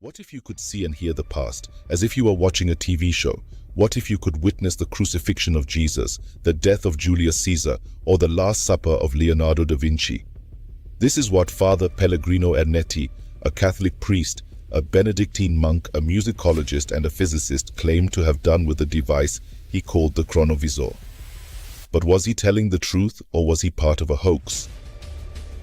What if you could see and hear the past, as if you were watching a TV show? What if you could witness the crucifixion of Jesus, the death of Julius Caesar, or the Last Supper of Leonardo da Vinci? This is what Father Pellegrino Ernetti, a Catholic priest, a Benedictine monk, a musicologist, and a physicist, claimed to have done with the device he called the Chronovisor. But was he telling the truth, or was he part of a hoax?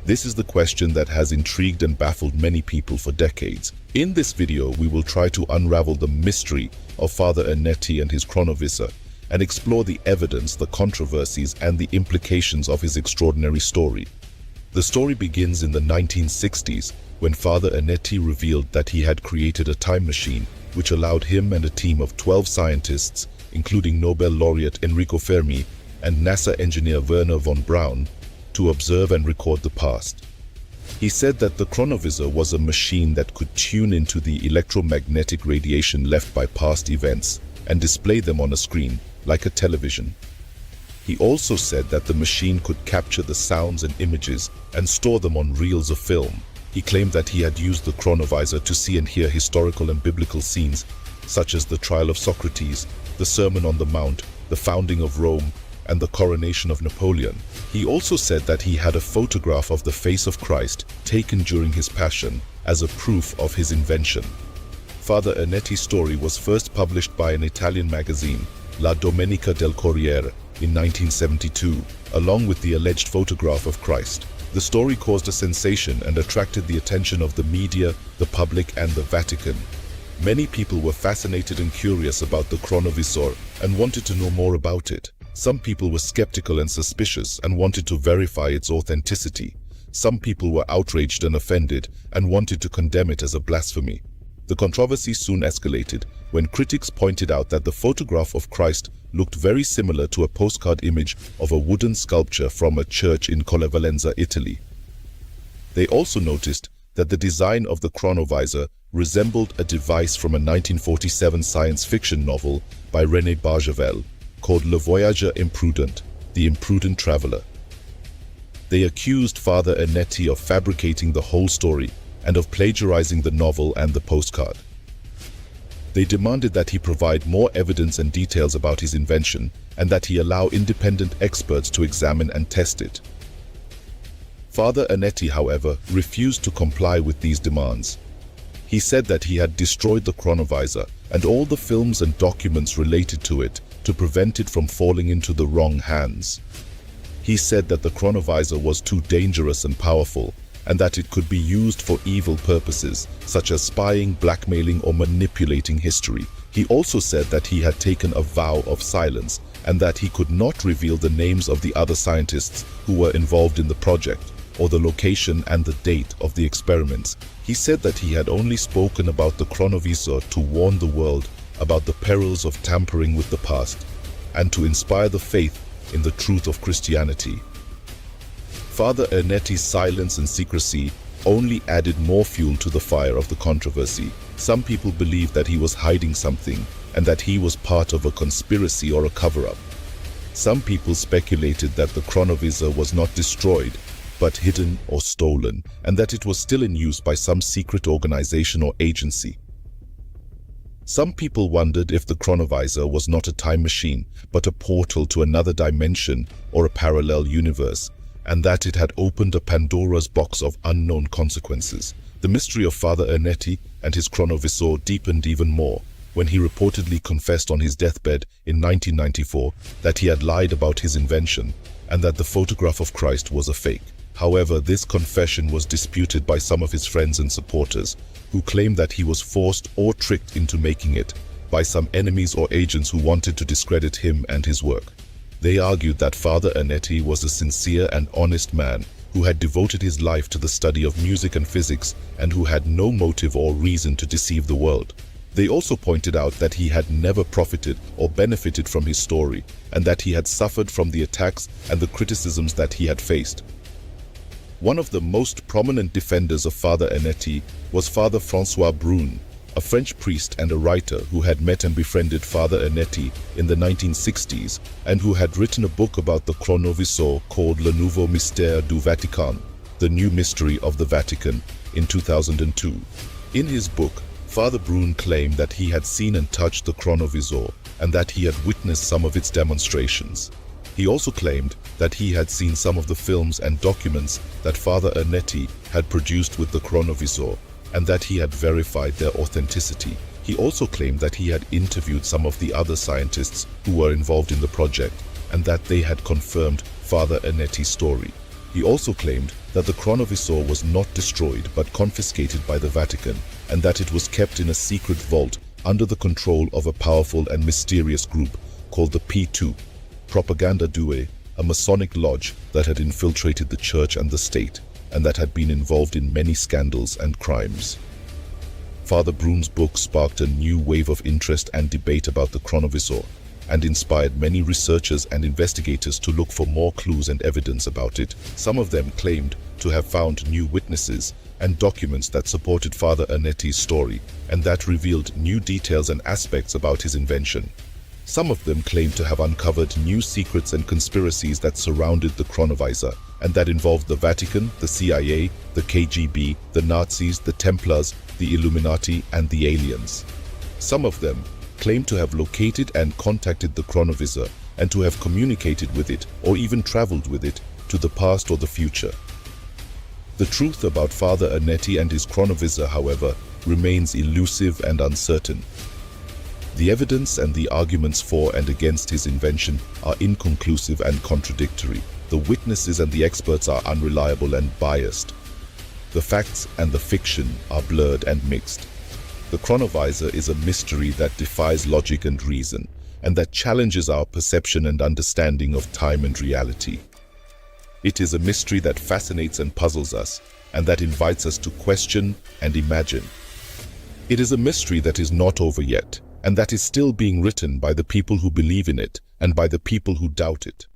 This is the question that has intrigued and baffled many people for decades. In this video, we will try to unravel the mystery of Father Ernetti and his Chronovisor, and explore the evidence, the controversies, and the implications of his extraordinary story. The story begins in the 1960s, when Father Ernetti revealed that he had created a time machine which allowed him and a team of 12 scientists, including Nobel laureate Enrico Fermi and NASA engineer Wernher von Braun, to observe and record the past. He said that the Chronovisor was a machine that could tune into the electromagnetic radiation left by past events and display them on a screen, like a television. He also said that the machine could capture the sounds and images and store them on reels of film. He claimed that he had used the Chronovisor to see and hear historical and biblical scenes, such as the trial of Socrates, the Sermon on the Mount, the founding of Rome, and the coronation of Napoleon. He also said that he had a photograph of the face of Christ taken during his passion as a proof of his invention. Father Ernetti's story was first published by an Italian magazine, La Domenica del Corriere, in 1972, along with the alleged photograph of Christ. The story caused a sensation and attracted the attention of the media, the public, and the Vatican. Many people were fascinated and curious about the Chronovisor and wanted to know more about it. Some people were skeptical and suspicious and wanted to verify its authenticity. Some people were outraged and offended and wanted to condemn it as a blasphemy. The controversy soon escalated when critics pointed out that the photograph of Christ looked very similar to a postcard image of a wooden sculpture from a church in Collevalenza, Italy. They also noticed that the design of the Chronovisor resembled a device from a 1947 science fiction novel by René Barjavel, called Le Voyageur Imprudent, the Imprudent Traveler. They accused Father Ernetti of fabricating the whole story and of plagiarizing the novel and the postcard. They demanded that he provide more evidence and details about his invention and that he allow independent experts to examine and test it. Father Ernetti, however, refused to comply with these demands. He said that he had destroyed the Chronovisor and all the films and documents related to it to prevent it from falling into the wrong hands. He said that the Chronovisor was too dangerous and powerful, and that it could be used for evil purposes, such as spying, blackmailing, or manipulating history. He also said that he had taken a vow of silence, and that he could not reveal the names of the other scientists who were involved in the project, or the location and the date of the experiments. He said that he had only spoken about the Chronovisor to warn the world about the perils of tampering with the past, and to inspire the faith in the truth of Christianity. Father Ernetti's silence and secrecy only added more fuel to the fire of the controversy. Some people believed that he was hiding something, and that he was part of a conspiracy or a cover-up. Some people speculated that the Chronovisor was not destroyed, but hidden or stolen, and that it was still in use by some secret organization or agency. Some people wondered if the Chronovisor was not a time machine, but a portal to another dimension or a parallel universe, and that it had opened a Pandora's box of unknown consequences. The mystery of Father Ernetti and his Chronovisor deepened even more when he reportedly confessed on his deathbed in 1994 that he had lied about his invention and that the photograph of Christ was a fake. However, this confession was disputed by some of his friends and supporters, who claimed that he was forced or tricked into making it by some enemies or agents who wanted to discredit him and his work. They argued that Father Ernetti was a sincere and honest man who had devoted his life to the study of music and physics and who had no motive or reason to deceive the world. They also pointed out that he had never profited or benefited from his story, and that he had suffered from the attacks and the criticisms that he had faced. One of the most prominent defenders of Father Ernetti was Father François Brune, a French priest and a writer who had met and befriended Father Ernetti in the 1960s and who had written a book about the Chronovisor called Le Nouveau Mystere du Vatican, the New Mystery of the Vatican, in 2002. In his book, Father Brune claimed that he had seen and touched the Chronovisor and that he had witnessed some of its demonstrations. He also claimed that he had seen some of the films and documents that Father Ernetti had produced with the Chronovisor and that he had verified their authenticity. He also claimed that he had interviewed some of the other scientists who were involved in the project and that they had confirmed Father Ernetti's story. He also claimed that the Chronovisor was not destroyed but confiscated by the Vatican and that it was kept in a secret vault under the control of a powerful and mysterious group called the P2, Propaganda Due, a Masonic lodge that had infiltrated the church and the state and that had been involved in many scandals and crimes. Father Brune's book sparked a new wave of interest and debate about the Chronovisor and inspired many researchers and investigators to look for more clues and evidence about it. Some of them claimed to have found new witnesses and documents that supported Father Ernetti's story and that revealed new details and aspects about his invention. Some of them claimed to have uncovered new secrets and conspiracies that surrounded the Chronovisor and that involved the Vatican, the CIA, the KGB, the Nazis, the Templars, the Illuminati, and the aliens. Some of them claimed to have located and contacted the Chronovisor and to have communicated with it or even traveled with it to the past or the future. The truth about Father Ernetti and his Chronovisor, however, remains elusive and uncertain. The evidence and the arguments for and against his invention are inconclusive and contradictory. The witnesses and the experts are unreliable and biased. The facts and the fiction are blurred and mixed. The Chronovisor is a mystery that defies logic and reason, and that challenges our perception and understanding of time and reality. It is a mystery that fascinates and puzzles us, and that invites us to question and imagine. It is a mystery that is not over yet, and that is still being written by the people who believe in it and by the people who doubt it.